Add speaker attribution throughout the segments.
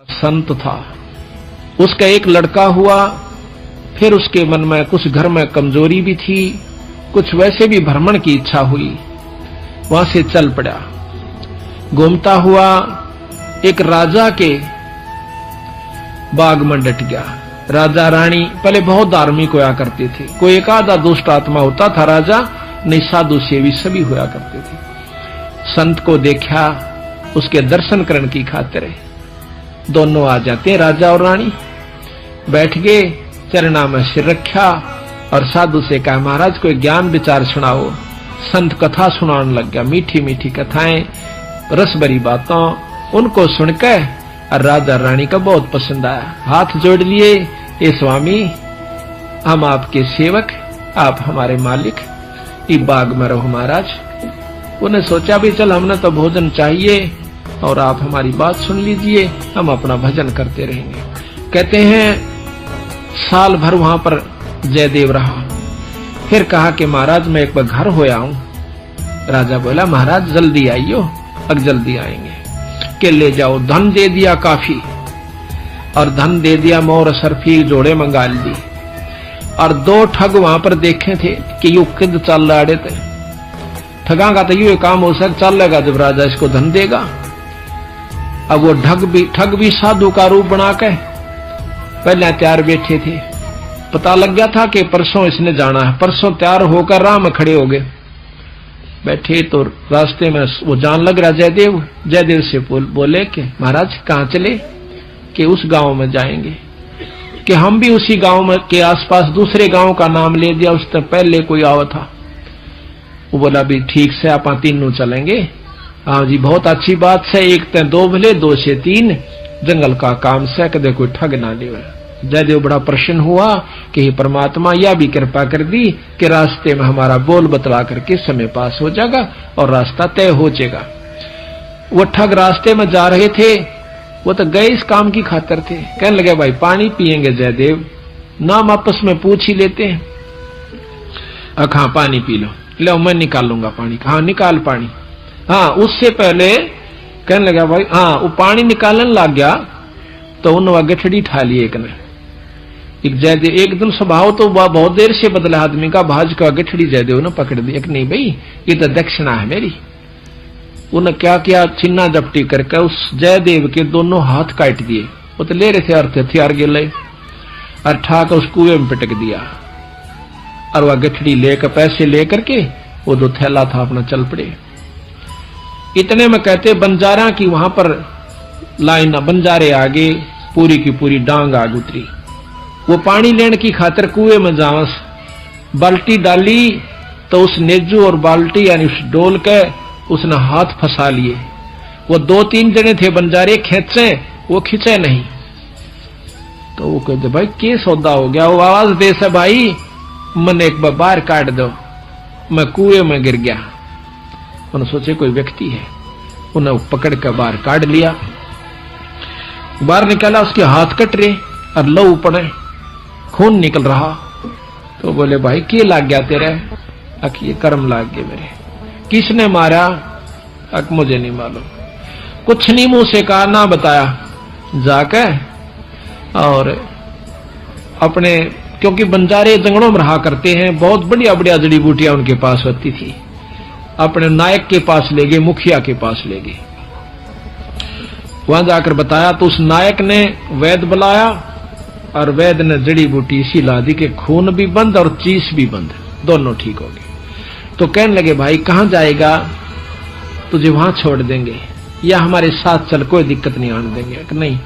Speaker 1: संत था, उसका एक लड़का हुआ। फिर उसके मन में कुछ घर में कमजोरी भी थी, कुछ वैसे भी भ्रमण की इच्छा हुई, वहां से चल पड़ा। घूमता हुआ एक राजा के बाग में डट गया। राजा रानी पहले बहुत धार्मिक होया करते थे, कोई एक आधा दुष्ट आत्मा होता था राजा, नहीं साधु सेवी सभी होया करते थे। संत को देखा, उसके दर्शन करने की खातिर दोनों आ जाते हैं। राजा और रानी बैठ गए, चरणा में सिर रखा और साधु से कहा, महाराज कोई ज्ञान विचार सुनाओ। संत कथा सुनाने लग गया, मीठी मीठी कथाएं, रस भरी बातों। उनको सुनकर और राजा रानी का बहुत पसंद आया, हाथ जोड़ लिए, ए स्वामी हम आपके सेवक, आप हमारे मालिक, इस बाग में रहो महाराज। उन्हें सोचा भी चल हमने तो भोजन चाहिए और आप हमारी बात सुन लीजिए, हम अपना भजन करते रहेंगे। कहते हैं साल भर वहां पर जयदेव रहा। फिर कहा कि महाराज मैं एक बार घर होया हूं। राजा बोला महाराज जल्दी आइयो, अब जल्दी आएंगे। के ले जाओ, धन दे दिया काफी, और धन दे दिया, मोर सरफी जोड़े मंगा ली। और दो ठग वहां पर देखे थे कि यू किद चल रहे थे, ठगा का तो ये काम हो सक चलेगा जब राजा इसको धन देगा। अब वो ठग भी साधु का रूप बना के पहले तैयार बैठे थे। पता लग गया था कि परसों इसने जाना है, परसों तैयार होकर राह में खड़े हो गए। बैठे तो रास्ते में वो जान लग रहा जयदेव से बोले कि महाराज कहाँ चले, कि उस गांव में जाएंगे, कि हम भी उसी गांव में के आसपास दूसरे गांव का नाम ले दिया, उससे पहले कोई आवा था। वो बोला भी ठीक से आप तीनों चलेंगे। हाँ जी बहुत अच्छी बात है, एक ते दो भले, दो से तीन, जंगल का काम से कदे कोई ठग ना ले। जयदेव बड़ा प्रसन्न हुआ कि परमात्मा यह भी कृपा कर दी कि रास्ते में हमारा बोल बतला करके समय पास हो जाएगा और रास्ता तय हो जाएगा। वो ठग रास्ते में जा रहे थे, वो तो गए इस काम की खातिर थे। कहने लगे भाई पानी पिएंगे जयदेव, नाम आपस में पूछ ही लेते हैं। हाँ पानी पी लो मैं निकालूंगा पानी। हाँ निकाल पानी। हाँ उससे पहले कहने लगा भाई, हाँ वो पानी निकालने लग गया तो उन्होंने गठड़ी ठा ली एक ने। एक जयदेव एक दिन स्वभाव तो बहुत देर से बदला आदमी का, भाज का गठड़ी जयदेव ने पकड़ दी। एक नहीं भाई ये तो दक्षिणा है मेरी। उन्हें क्या किया, छिन्ना जपटी करके उस जयदेव के दोनों हाथ काट दिए। वो तो ले रहे थे अर्थ हथियार गिले, और ठाकर उस कुएं में पिटक दिया। और वह गठड़ी लेकर पैसे लेकर के वो जो थैला था अपना चल पड़े। इतने में कहते बंजारा की वहां पर लाइन, बंजारे आगे पूरी की पूरी डांग आग उतरी। वो पानी लेने की खातिर कुएं में जावस, बाल्टी डाली तो उस नेजू और बाल्टी यानी उस डोल के उसने हाथ फंसा लिए। वो दो तीन जने थे बंजारे, खेचे वो खींचे नहीं। तो वो कहते भाई के सौदा हो गया। वो आवाज दे से भाई मन एक बार बाहर काट दो, मैं कुएं में गिर गया। उन्होंने सोचे कोई व्यक्ति है, उन्हें पकड़ कर बाहर काट लिया। बाहर निकाला, उसके हाथ कट रहे और लहू पड़े, खून निकल रहा। तो बोले भाई के लाग गया तेरे? ये कर्म लाग गए मेरे। किसने मारा? मुझे नहीं मालूम, कुछ नहीं मुंह से कहा, ना बताया। जाके और अपने, क्योंकि बंजारे जंगलों में रहा करते हैं, बहुत बढ़िया बढ़िया जड़ी बूटियां उनके पास होती थी, अपने नायक के पास ले गए, मुखिया के पास ले गए। वहां जाकर बताया तो उस नायक ने वैद्य बुलाया और वैद्य ने जड़ी बूटी इसी ला दी कि खून भी बंद और चीस भी बंद, दोनों ठीक हो गए। तो कहने लगे भाई कहां जाएगा? तुझे वहां छोड़ देंगे या हमारे साथ चल, कोई दिक्कत नहीं आने देंगे। कि नहीं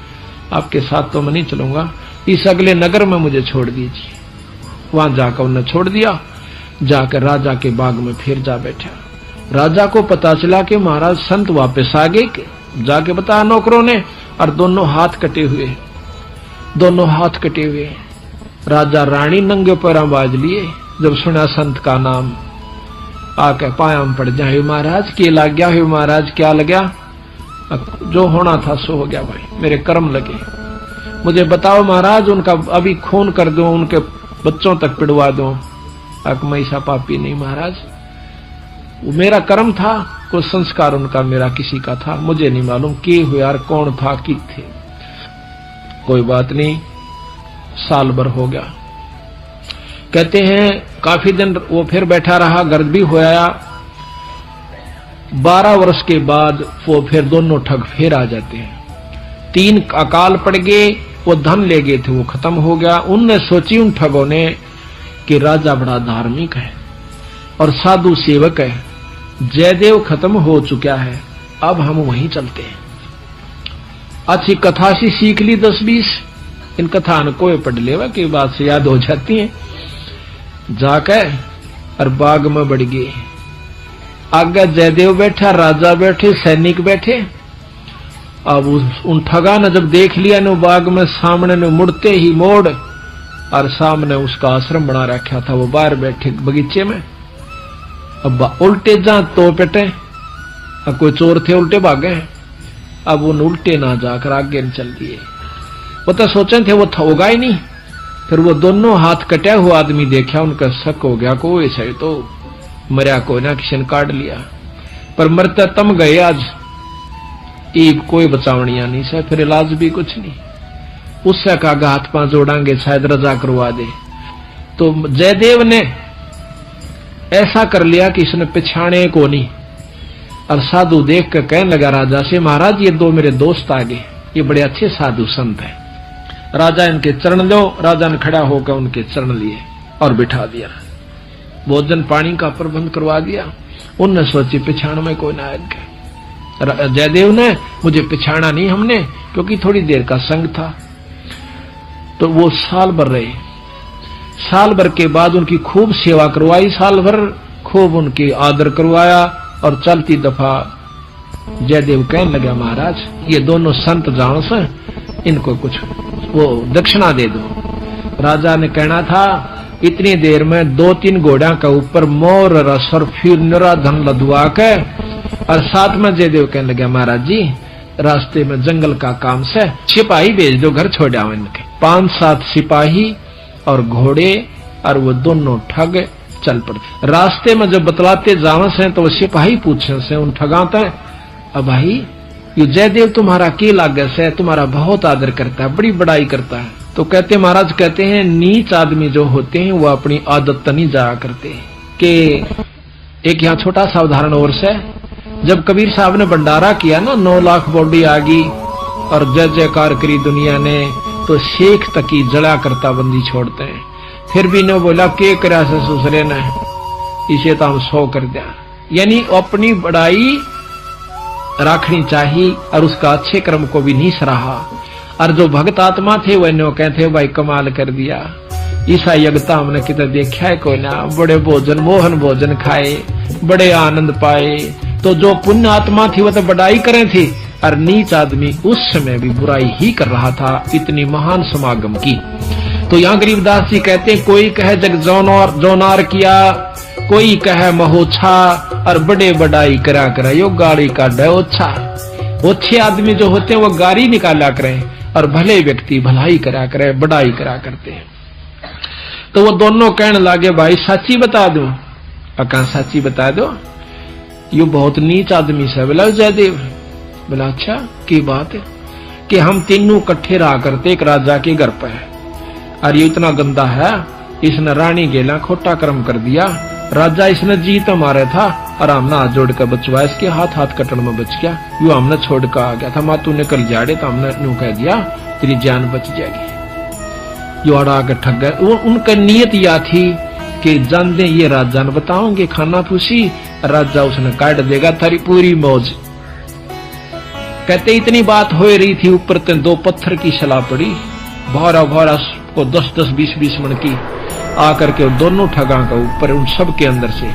Speaker 1: आपके साथ तो मैं नहीं चलूंगा, इस अगले नगर में मुझे छोड़ दीजिए। वहां जाकर उन्हें छोड़ दिया। जाकर राजा के बाग में फिर जा बैठा। राजा को पता चला कि महाराज संत वापस आ गए। जाके बताया नौकरों ने, और दोनों हाथ कटे हुए, दोनों हाथ कटे हुए। राजा रानी नंगे पैरों बाज लिए जब सुना संत का नाम, आके पायाम पड़ जाए। महाराज के लग गया है? महाराज क्या लग गया? जो होना था सो हो गया भाई, मेरे कर्म लगे। मुझे बताओ महाराज, उनका अभी खून कर दो, उनके बच्चों तक पिड़वा दो। मैं ऐसा पापी नहीं महाराज, वो मेरा कर्म था, कोई संस्कार उनका मेरा किसी का था, मुझे नहीं मालूम के हुए यार, कौन था कि थे। कोई बात नहीं, साल भर हो गया। कहते हैं काफी दिन वो फिर बैठा रहा, गर्द भी हो आया। 12 वर्ष के बाद वो फिर दोनों ठग फिर आ जाते हैं। 3 अकाल पड़ गए, वो धन ले गए थे, वो खत्म हो गया। उनने सोची उन ठगों ने कि राजा बड़ा धार्मिक है और साधु सेवक है, जयदेव खत्म हो चुका है, अब हम वहीं चलते हैं। अच्छी कथा सी सीख ली 10-20, इन कथा न कोई पढ़ लेवा की बात से याद हो जाती है। जाकर और बाग में बढ़ गए। आगे जयदेव बैठा, राजा बैठे, सैनिक बैठे। अब उन ठगा ने जब देख लिया न बाग में सामने न मुड़ते ही मोड़, और सामने उसका आश्रम बना रखा था, वो बाहर बैठे बगीचे में। अब उल्टे जा तो पेटे, अब कोई चोर थे उल्टे भागे, अब उन उल्टे ना जाकर आगे न चल दिए। वो तो सोचे थे वो होगा ही नहीं। फिर वो दोनों हाथ कटा हुआ आदमी देखा, उनका शक हो गया को ऐसा ही तो मरिया को ना किसी ने काट लिया, पर मरते तम गए आज, एक कोई बचावनिया नहीं से, फिर इलाज भी कुछ नहीं। उससे कहा हाथ पांव जोड़ांगे शायद रजा करवा दे। तो जयदेव ने ऐसा कर लिया कि इसने पिछाने को नहीं, और साधु देख कर कहने लगा राजा से, महाराज ये 2 मेरे दोस्त आ गए, ये बड़े अच्छे साधु संत हैं, राजा इनके चरण लो। राजा ने खड़ा होकर उनके चरण लिए और बिठा दिया, भोजन पानी का प्रबंध करवा दिया। उनने सोची पिछाण में कोई ना आएगा। जयदेव ने मुझे पिछाड़ा नहीं हमने, क्योंकि थोड़ी देर का संग था। तो वो साल भर रहे। साल भर के बाद उनकी खूब सेवा करवाई, साल भर खूब उनकी आदर करवाया। और चलती दफा जयदेव कहने लगा, महाराज ये दोनों संत जान से, इनको कुछ वो दक्षिणा दे दो। राजा ने कहना था इतनी देर में 2-3 घोड़ा का ऊपर मोर रस और फिर निरा धन लदवा के, और साथ में जयदेव कहने लगा, महाराज जी रास्ते में जंगल का काम से सिपाही भेज दो, घर छोड़ आओ इनके। 5-7 सिपाही और घोड़े, और वो दोनों ठग चल पड़ते। रास्ते में जब बतलाते जावे से तो वो सिपाही पूछे से उन ठगाते, अब भाई ये जयदेव तुम्हारा के लागे से, तुम्हारा बहुत आदर करता है, बड़ी बड़ाई करता है। तो कहते महाराज, कहते हैं नीच आदमी जो होते हैं वो अपनी आदत नहीं जाया करते। कि एक यहाँ छोटा सा उदाहरण और से, जब कबीर साहब ने भंडारा किया ना, 9 लाख बॉडी आ गई और जय जयकार करी दुनिया ने, तो शेख तक की जड़ा करता बंदी छोड़ते हैं। फिर भी ने बोला के करा से ससुरे ने, इसे तो हम 100 कर दिया। यानी अपनी बड़ाई रखनी चाहिए और उसका अच्छे कर्म को भी नहीं सराहा। और जो भक्त आत्मा थे वह नो कहते भाई कमाल कर दिया, ईसा यज्ञता हमने कितने देखा है कोई ना, बड़े भोजन मोहन भोजन खाए, बड़े आनंद पाए। तो जो पुण्य आत्मा थी वह तो बड़ाई करे थी, और नीच आदमी उस समय भी बुराई ही कर रहा था, इतनी महान समागम की। तो यहाँ गरीबदास जी कहते हैं, कोई कहे जग जोनार किया, कोई कहे महोछा, और बड़े बड़ाई करा करे यो गाड़ी का डोछा। अच्छे आदमी जो होते हैं वो गाड़ी निकाला करें, और भले व्यक्ति भलाई करा करे, बड़ाई करा करते हैं। तो वो दोनों कहने लगे, भाई सच्ची बता दो। अका सच्ची बता दो, यो बहुत नीच आदमी से। बोला जयदेव, बोला अच्छा की बात है, कि हम तीनों इकट्ठे रहा करते एक राजा के घर पर है, और ये इतना गंदा है, इसने रानी गेला खोटा कर्म कर दिया। राजा इसने जीत मारे था, और हमने हाथ जोड़ कर बचवा, इसके हाथ कटन में बच गया। यू हमने छोड़ कर आ गया था, माँ तू निकल जाड़े, तो हमने यूं कह दिया तेरी जान बच जाएगी। यो अड़ा के ठग गए। उनका नियत यह थी कि जान दे ये राजा ने बताओगे खाना पूछी, राजा उसने काट देगा थारी पूरी मौज। कहते इतनी बात हो रही थी, ऊपर ते 2 पत्थर की शला पड़ी, भारा भारा को 10-10, 20-20 मन की आकर के दोनों ठगा का ऊपर उन सब के अंदर से,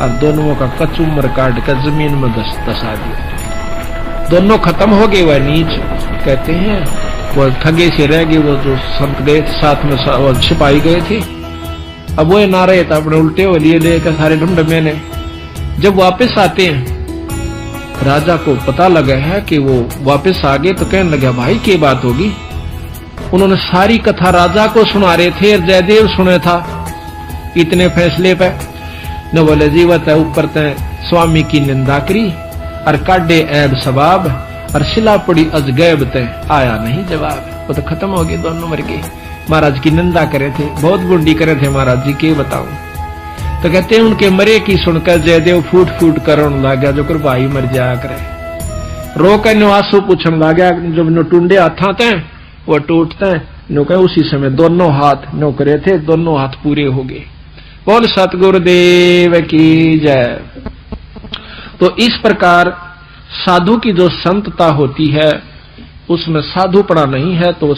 Speaker 1: और दोनों का कचुमर काट कर जमीन में दसा दिया। दोनों खत्म हो गए। वह नीच कहते हैं वो ठगे से रह गए, वो जो संत गए थे साथ में वो छिपाई गए थे, अब वो ना रहे तो अपने उल्टे हो लिए लेकर सारे ढूंढ मैंने। जब वापस आते हैं, राजा को पता लगा है कि वो वापस आ गए, तो कहने लगा भाई क्या बात होगी। उन्होंने सारी कथा राजा को सुना रहे थे, जयदेव सुने था इतने फैसले पे। न बोले जीवत है ऊपर ते स्वामी की निंदा करी, और काटे ऐब सबाब, और शिला पड़ी अजगैब ते आया नहीं जवाब। वो तो खत्म हो गए, दोनों मर गए। महाराज की निंदा करे थे, बहुत गुंडी करे थे महाराज जी, के बताऊं। तो कहते हैं उनके मरे की सुनकर जयदेव फूट फूट करण लग गया, जो कर भाई मर जाया करे। रो कर आंसू पूछने लग गया, जब नो टूंडे हाथा थे वो टूटते नो कहे उसी समय दोनों हाथ नो करे थे, दोनों हाथ पूरे हो गए। बोल सतगुरुदेव की जय। तो इस प्रकार साधु की जो संतता होती है उसमें साधुपना नहीं है तो